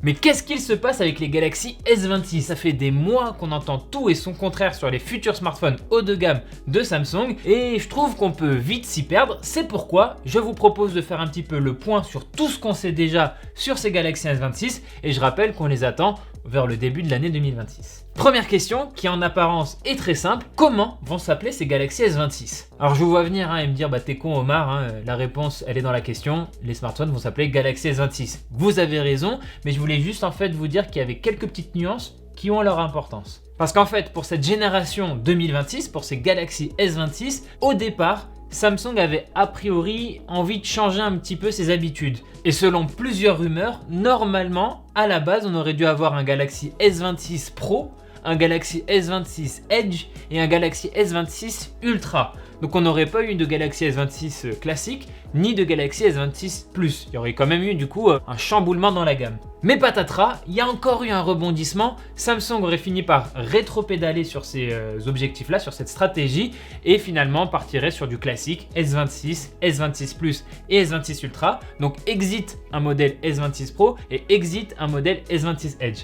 Mais qu'est-ce qu'il se passe avec les Galaxy S26? Ça fait des mois qu'on entend tout et son contraire sur les futurs smartphones haut de gamme de Samsung et je trouve qu'on peut vite s'y perdre. C'est pourquoi je vous propose de faire un petit peu le point sur tout ce qu'on sait déjà sur ces Galaxy S26 et je rappelle qu'on les attend vers le début de l'année 2026. Première question qui en apparence est très simple, comment vont s'appeler ces Galaxy S26? Alors je vous vois venir et me dire bah t'es con Omar, la réponse elle est dans la question, les smartphones vont s'appeler Galaxy S26. Vous avez raison, mais je voulais juste en fait vous dire qu'il y avait quelques petites nuances qui ont leur importance. Parce qu'en fait pour cette génération 2026, pour ces Galaxy S26, au départ, Samsung avait a priori envie de changer un petit peu ses habitudes. Et selon plusieurs rumeurs, normalement, à la base, on aurait dû avoir un Galaxy S26 Pro, un Galaxy S26 Edge et un Galaxy S26 Ultra. Donc on n'aurait pas eu de Galaxy S26 classique, ni de Galaxy S26 Plus. Il y aurait quand même eu du coup un chamboulement dans la gamme. Mais patatras, il y a encore eu un rebondissement. Samsung aurait fini par rétro-pédaler sur ces objectifs-là, sur cette stratégie, et finalement partirait sur du classique S26, S26 Plus et S26 Ultra. Donc exit un modèle S26 Pro et exit un modèle S26 Edge.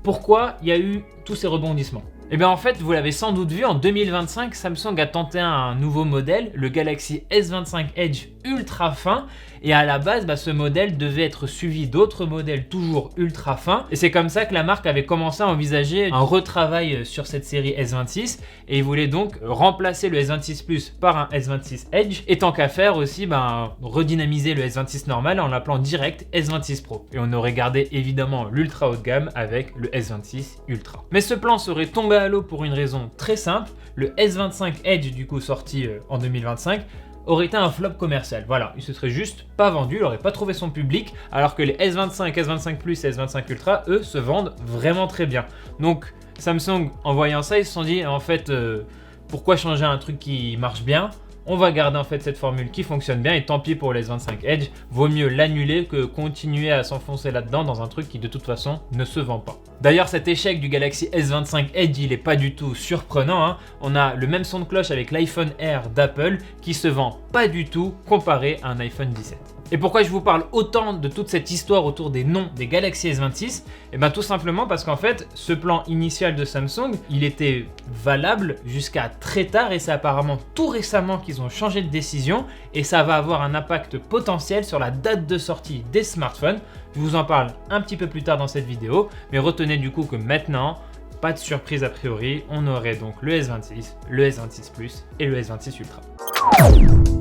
Pourquoi il y a eu tous ces rebondissements? Eh bien en fait, vous l'avez sans doute vu, en 2025, Samsung a tenté un nouveau modèle, le Galaxy S25 Edge ultra fin. Et à la base, ce modèle devait être suivi d'autres modèles toujours ultra fins. Et c'est comme ça que la marque avait commencé à envisager un retravail sur cette série S26. Et ils voulaient donc remplacer le S26 Plus par un S26 Edge. Et tant qu'à faire aussi, redynamiser le S26 normal en l'appelant direct S26 Pro. Et on aurait gardé évidemment l'ultra haut de gamme avec le S26 Ultra. Mais ce plan serait tombé à l'eau pour une raison très simple. Le S25 Edge, du coup sorti en 2025, aurait été un flop commercial. Voilà, il se serait juste pas vendu, il n'aurait pas trouvé son public, alors que les S25, S25 Plus et S25 Ultra, eux, se vendent vraiment très bien. Donc Samsung, en voyant ça, ils se sont dit, en fait, pourquoi changer un truc qui marche bien? On va garder en fait cette formule qui fonctionne bien et tant pis pour les S25 Edge, vaut mieux l'annuler que continuer à s'enfoncer là-dedans dans un truc qui de toute façon ne se vend pas. D'ailleurs cet échec du Galaxy S25 Edge il est pas du tout surprenant, On a le même son de cloche avec l'iPhone Air d'Apple qui se vend pas du tout comparé à un iPhone 17. Et pourquoi je vous parle autant de toute cette histoire autour des noms des Galaxy S26? Tout simplement parce qu'en fait, ce plan initial de Samsung, il était valable jusqu'à très tard et c'est apparemment tout récemment qu'ils ont changé de décision et ça va avoir un impact potentiel sur la date de sortie des smartphones. Je vous en parle un petit peu plus tard dans cette vidéo, mais retenez du coup que maintenant, pas de surprise a priori, on aurait donc le S26, le S26 Plus et le S26 Ultra.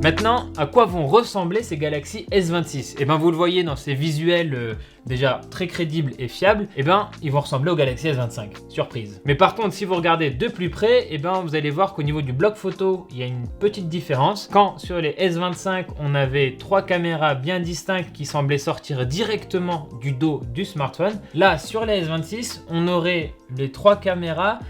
Maintenant, à quoi vont ressembler ces Galaxy S26? Vous le voyez dans ces visuels déjà très crédibles et fiables, ils vont ressembler au Galaxy S25. Surprise. Mais par contre, si vous regardez de plus près, vous allez voir qu'au niveau du bloc photo, il y a une petite différence. Quand sur les S25, on avait 3 caméras bien distinctes qui semblaient sortir directement du dos du smartphone, là, sur les S26, on aurait les 3 caméras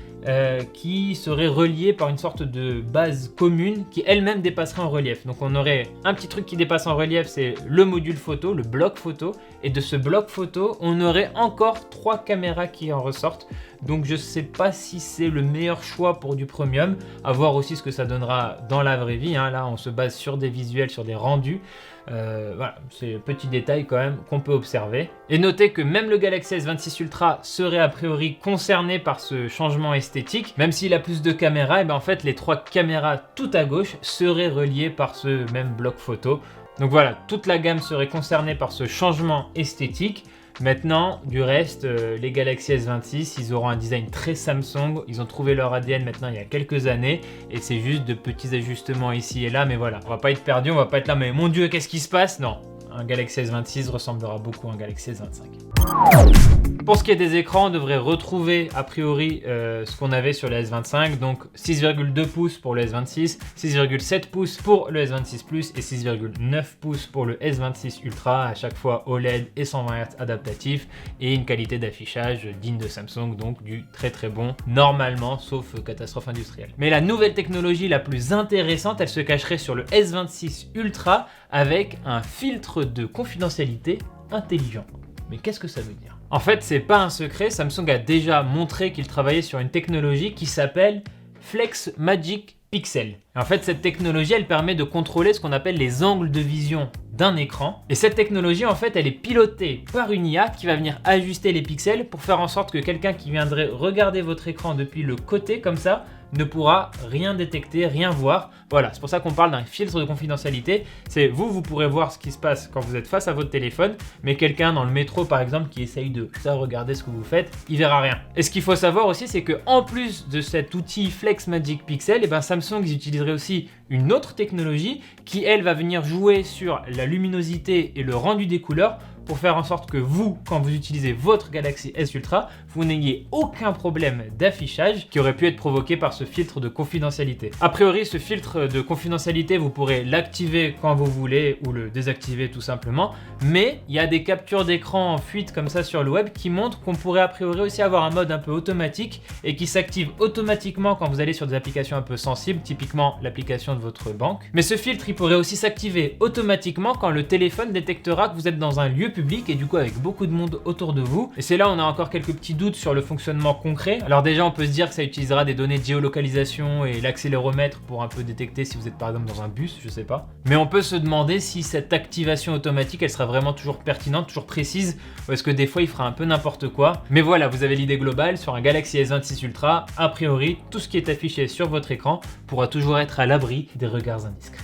qui seraient reliées par une sorte de base commune qui elle-même dépasserait en relief. Donc on aurait un petit truc qui dépasse en relief, c'est le module photo, le bloc photo. Et de ce bloc photo, on aurait encore 3 caméras qui en ressortent. Donc je sais pas si c'est le meilleur choix pour du premium. À voir aussi ce que ça donnera dans la vraie vie. Là, on se base sur des visuels, sur des rendus. Voilà, c'est un petit détail quand même qu'on peut observer. Et notez que même le Galaxy S26 Ultra serait a priori concerné par ce changement esthétique. Même s'il a plus de caméras, en fait les 3 caméras tout à gauche seraient reliées par ce même bloc photo. Donc voilà, toute la gamme serait concernée par ce changement esthétique. Maintenant, du reste, les Galaxy S26, ils auront un design très Samsung. Ils ont trouvé leur ADN maintenant il y a quelques années. Et c'est juste de petits ajustements ici et là. Mais voilà, on va pas être perdu, on va pas être là. Mais mon Dieu, qu'est-ce qui se passe? Non, un Galaxy S26 ressemblera beaucoup à un Galaxy S25. Pour ce qui est des écrans, on devrait retrouver a priori ce qu'on avait sur le S25. Donc 6,2 pouces pour le S26, 6,7 pouces pour le S26 Plus et 6,9 pouces pour le S26 Ultra. À chaque fois OLED et 120 Hz adaptatif et une qualité d'affichage digne de Samsung, donc du très très bon normalement, sauf catastrophe industrielle. Mais la nouvelle technologie la plus intéressante, elle se cacherait sur le S26 Ultra avec un filtre de confidentialité intelligent. Mais qu'est-ce que ça veut dire? En fait, c'est pas un secret, Samsung a déjà montré qu'il travaillait sur une technologie qui s'appelle Flex Magic Pixel. En fait, cette technologie, elle permet de contrôler ce qu'on appelle les angles de vision d'un écran. Et cette technologie, en fait, elle est pilotée par une IA qui va venir ajuster les pixels pour faire en sorte que quelqu'un qui viendrait regarder votre écran depuis le côté comme ça ne pourra rien détecter, rien voir. Voilà, c'est pour ça qu'on parle d'un filtre de confidentialité. C'est vous pourrez voir ce qui se passe quand vous êtes face à votre téléphone, mais quelqu'un dans le métro par exemple qui essaye de regarder ce que vous faites, il verra rien. Et ce qu'il faut savoir aussi, c'est que en plus de cet outil Flex Magic Pixel, et ben Samsung ils utiliseraient aussi une autre technologie qui elle va venir jouer sur la luminosité et le rendu des couleurs pour faire en sorte que vous, quand vous utilisez votre Galaxy S Ultra, vous n'ayez aucun problème d'affichage qui aurait pu être provoqué par ce filtre de confidentialité. A priori, ce filtre de confidentialité, vous pourrez l'activer quand vous voulez ou le désactiver tout simplement, mais il y a des captures d'écran en fuite comme ça sur le web qui montrent qu'on pourrait a priori aussi avoir un mode un peu automatique et qui s'active automatiquement quand vous allez sur des applications un peu sensibles, typiquement l'application de votre banque. Mais ce filtre, il pourrait aussi s'activer automatiquement quand le téléphone détectera que vous êtes dans un lieu public et du coup avec beaucoup de monde autour de vous. Et c'est là où on a encore quelques petits doutes sur le fonctionnement concret. Alors déjà on peut se dire que ça utilisera des données de géolocalisation et l'accéléromètre pour un peu détecter si vous êtes par exemple dans un bus, je sais pas. Mais on peut se demander si cette activation automatique elle sera vraiment toujours pertinente, toujours précise, ou est-ce que des fois il fera un peu n'importe quoi. Mais voilà, vous avez l'idée globale. Sur un Galaxy S26 Ultra, a priori tout ce qui est affiché sur votre écran pourra toujours être à l'abri des regards indiscrets.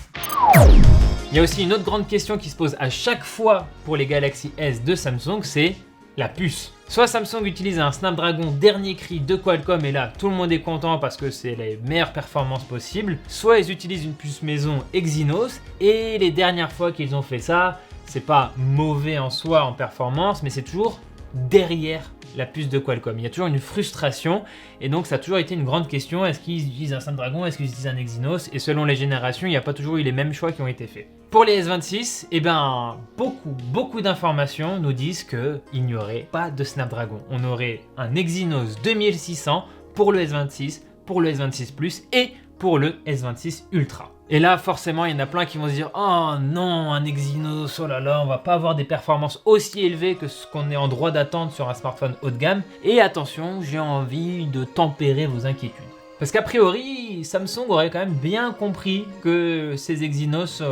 Il y a aussi une autre grande question qui se pose à chaque fois pour les Galaxy S de Samsung, c'est la puce. Soit Samsung utilise un Snapdragon dernier cri de Qualcomm et là tout le monde est content parce que c'est les meilleures performances possibles, soit ils utilisent une puce maison Exynos et les dernières fois qu'ils ont fait ça, c'est pas mauvais en soi en performance mais c'est toujours derrière la puce de Qualcomm. Il y a toujours une frustration et donc ça a toujours été une grande question. Est-ce qu'ils utilisent un Snapdragon? Est-ce qu'ils utilisent un Exynos? Et selon les générations, il n'y a pas toujours eu les mêmes choix qui ont été faits. Pour les S26, eh ben, beaucoup d'informations nous disent qu'il n'y aurait pas de Snapdragon. On aurait un Exynos 2600 pour le S26, pour le S26 Plus et pour le S26 Ultra. Et là, forcément, il y en a plein qui vont se dire « Oh non, un Exynos, oh là là, on va pas avoir des performances aussi élevées que ce qu'on est en droit d'attendre sur un smartphone haut de gamme. » Et attention, j'ai envie de tempérer vos inquiétudes. Parce qu'a priori, Samsung aurait quand même bien compris que ces Exynos,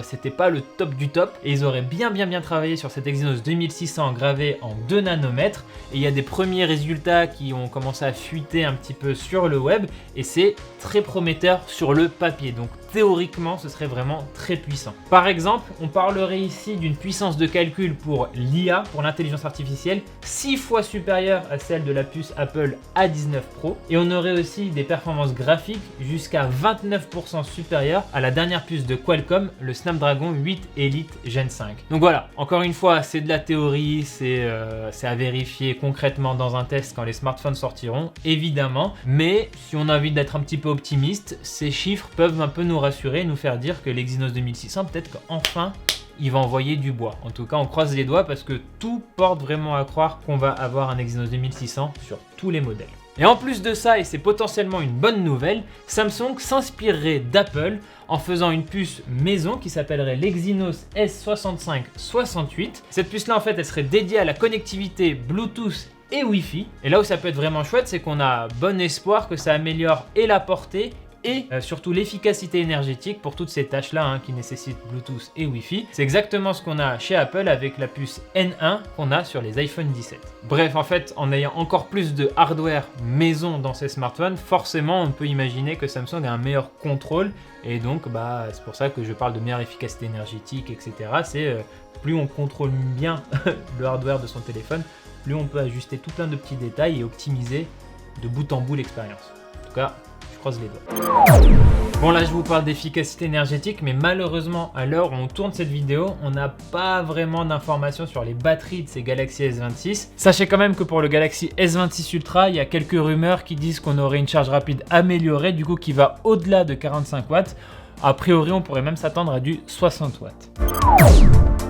c'était pas le top du top. Et ils auraient bien travaillé sur cet Exynos 2600 gravé en 2 nanomètres. Et il y a des premiers résultats qui ont commencé à fuiter un petit peu sur le web. Et c'est très prometteur sur le papier. Donc théoriquement, ce serait vraiment très puissant. Par exemple, on parlerait ici d'une puissance de calcul pour l'IA, pour l'intelligence artificielle, 6 fois supérieure à celle de la puce Apple A19 Pro. Et on aurait aussi des performances graphiques jusqu'à 29% supérieures à la dernière puce de Qualcomm, le Snapdragon 8 Elite Gen 5. Donc voilà, encore une fois, c'est de la théorie, c'est à vérifier concrètement dans un test quand les smartphones sortiront, évidemment. Mais si on a envie d'être un petit peu optimiste, ces chiffres peuvent un peu nous rassurer, nous faire dire que l'Exynos 2600, peut-être qu'enfin, il va envoyer du bois. En tout cas, on croise les doigts parce que tout porte vraiment à croire qu'on va avoir un Exynos 2600 sur tous les modèles. Et en plus de ça, et c'est potentiellement une bonne nouvelle, Samsung s'inspirerait d'Apple en faisant une puce maison qui s'appellerait l'Exynos S6568. Cette puce-là, en fait, elle serait dédiée à la connectivité Bluetooth et Wi-Fi. Et là où ça peut être vraiment chouette, c'est qu'on a bon espoir que ça améliore et la portée et surtout l'efficacité énergétique pour toutes ces tâches-là qui nécessitent Bluetooth et Wi-Fi. C'est exactement ce qu'on a chez Apple avec la puce N1 qu'on a sur les iPhone 17. Bref, en fait, en ayant encore plus de hardware maison dans ces smartphones, forcément, on peut imaginer que Samsung a un meilleur contrôle et donc c'est pour ça que je parle de meilleure efficacité énergétique, etc. C'est plus on contrôle bien le hardware de son téléphone, plus on peut ajuster tout plein de petits détails et optimiser de bout en bout l'expérience. En tout cas, croise les doigts. Bon là je vous parle d'efficacité énergétique mais malheureusement à l'heure où on tourne cette vidéo on n'a pas vraiment d'informations sur les batteries de ces Galaxy S26. Sachez quand même que pour le Galaxy S26 Ultra il y a quelques rumeurs qui disent qu'on aurait une charge rapide améliorée du coup qui va au-delà de 45 watts. A priori on pourrait même s'attendre à du 60 watts.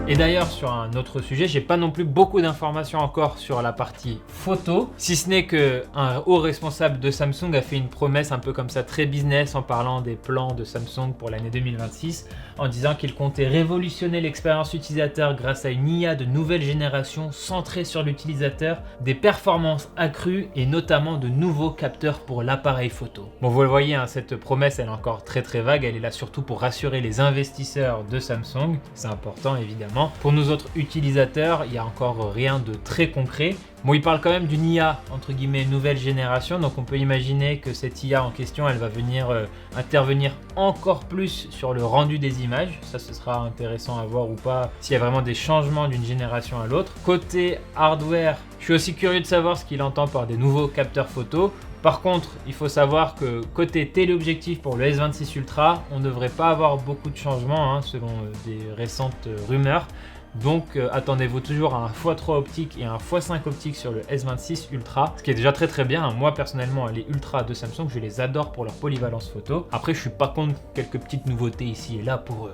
Et d'ailleurs, sur un autre sujet, j'ai pas non plus beaucoup d'informations encore sur la partie photo, si ce n'est qu'un haut responsable de Samsung a fait une promesse un peu comme ça très business en parlant des plans de Samsung pour l'année 2026, en disant qu'il comptait révolutionner l'expérience utilisateur grâce à une IA de nouvelle génération centrée sur l'utilisateur, des performances accrues et notamment de nouveaux capteurs pour l'appareil photo. Bon, vous le voyez, hein, cette promesse elle est encore très vague, elle est là surtout pour rassurer les investisseurs de Samsung, c'est important évidemment. Pour nous autres utilisateurs, il n'y a encore rien de très concret. Bon, il parle quand même d'une IA, entre guillemets, nouvelle génération, donc on peut imaginer que cette IA en question, elle va venir intervenir encore plus sur le rendu des images. Ça, ce sera intéressant à voir ou pas, s'il y a vraiment des changements d'une génération à l'autre. Côté hardware, je suis aussi curieux de savoir ce qu'il entend par des nouveaux capteurs photo. Par contre, il faut savoir que côté téléobjectif pour le S26 Ultra, on ne devrait pas avoir beaucoup de changements, hein, selon des récentes rumeurs. Donc attendez-vous toujours à un x3 optique et un x5 optique sur le S26 Ultra, ce qui est déjà très bien. Moi personnellement, les Ultra de Samsung, je les adore pour leur polyvalence photo. Après, je suis pas contre quelques petites nouveautés ici et là pour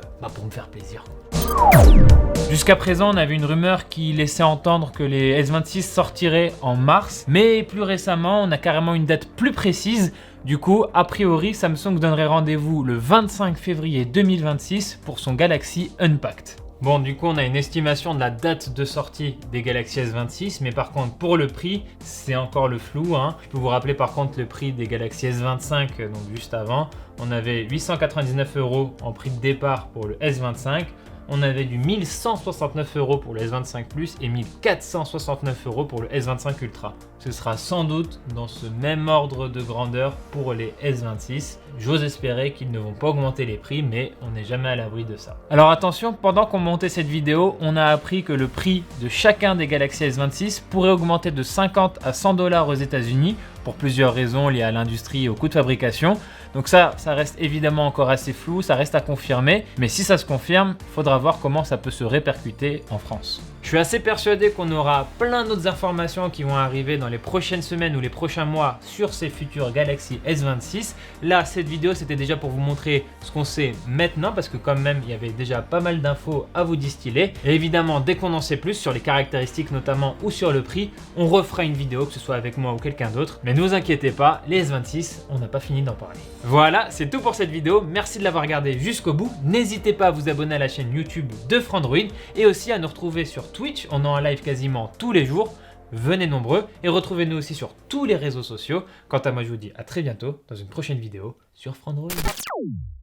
me faire plaisir. Jusqu'à présent, on avait une rumeur qui laissait entendre que les S26 sortiraient en mars, mais plus récemment, on a carrément une date plus précise. Du coup, a priori, Samsung donnerait rendez-vous le 25 février 2026 pour son Galaxy Unpacked. Bon, du coup, on a une estimation de la date de sortie des Galaxy S26, mais par contre, pour le prix, c'est encore le flou, hein. Je peux vous rappeler par contre le prix des Galaxy S25, donc juste avant. On avait 899 € en prix de départ pour le S25. On avait du 1169 € pour le S25 Plus et 1469 € pour le S25 Ultra. Ce sera sans doute dans ce même ordre de grandeur pour les S26. J'ose espérer qu'ils ne vont pas augmenter les prix, mais on n'est jamais à l'abri de ça. Alors attention, pendant qu'on montait cette vidéo, on a appris que le prix de chacun des Galaxy S26 pourrait augmenter de 50 à 100 $ aux États-Unis pour plusieurs raisons liées à l'industrie et au coût de fabrication. Donc ça reste évidemment encore assez flou, ça reste à confirmer, mais si ça se confirme, il faudra voir comment ça peut se répercuter en France. Je suis assez persuadé qu'on aura plein d'autres informations qui vont arriver dans les prochaines semaines ou les prochains mois sur ces futurs Galaxy S26. Là, cette vidéo, c'était déjà pour vous montrer ce qu'on sait maintenant, parce que quand même, il y avait déjà pas mal d'infos à vous distiller. Et évidemment, dès qu'on en sait plus sur les caractéristiques notamment ou sur le prix, on refera une vidéo, que ce soit avec moi ou quelqu'un d'autre. Mais ne vous inquiétez pas, les S26, on n'a pas fini d'en parler. Voilà, c'est tout pour cette vidéo. Merci de l'avoir regardé jusqu'au bout. N'hésitez pas à vous abonner à la chaîne YouTube de Frandroid et aussi à nous retrouver sur Twitch. On est en live quasiment tous les jours. Venez nombreux et retrouvez-nous aussi sur tous les réseaux sociaux. Quant à moi, je vous dis à très bientôt dans une prochaine vidéo sur Frandroid.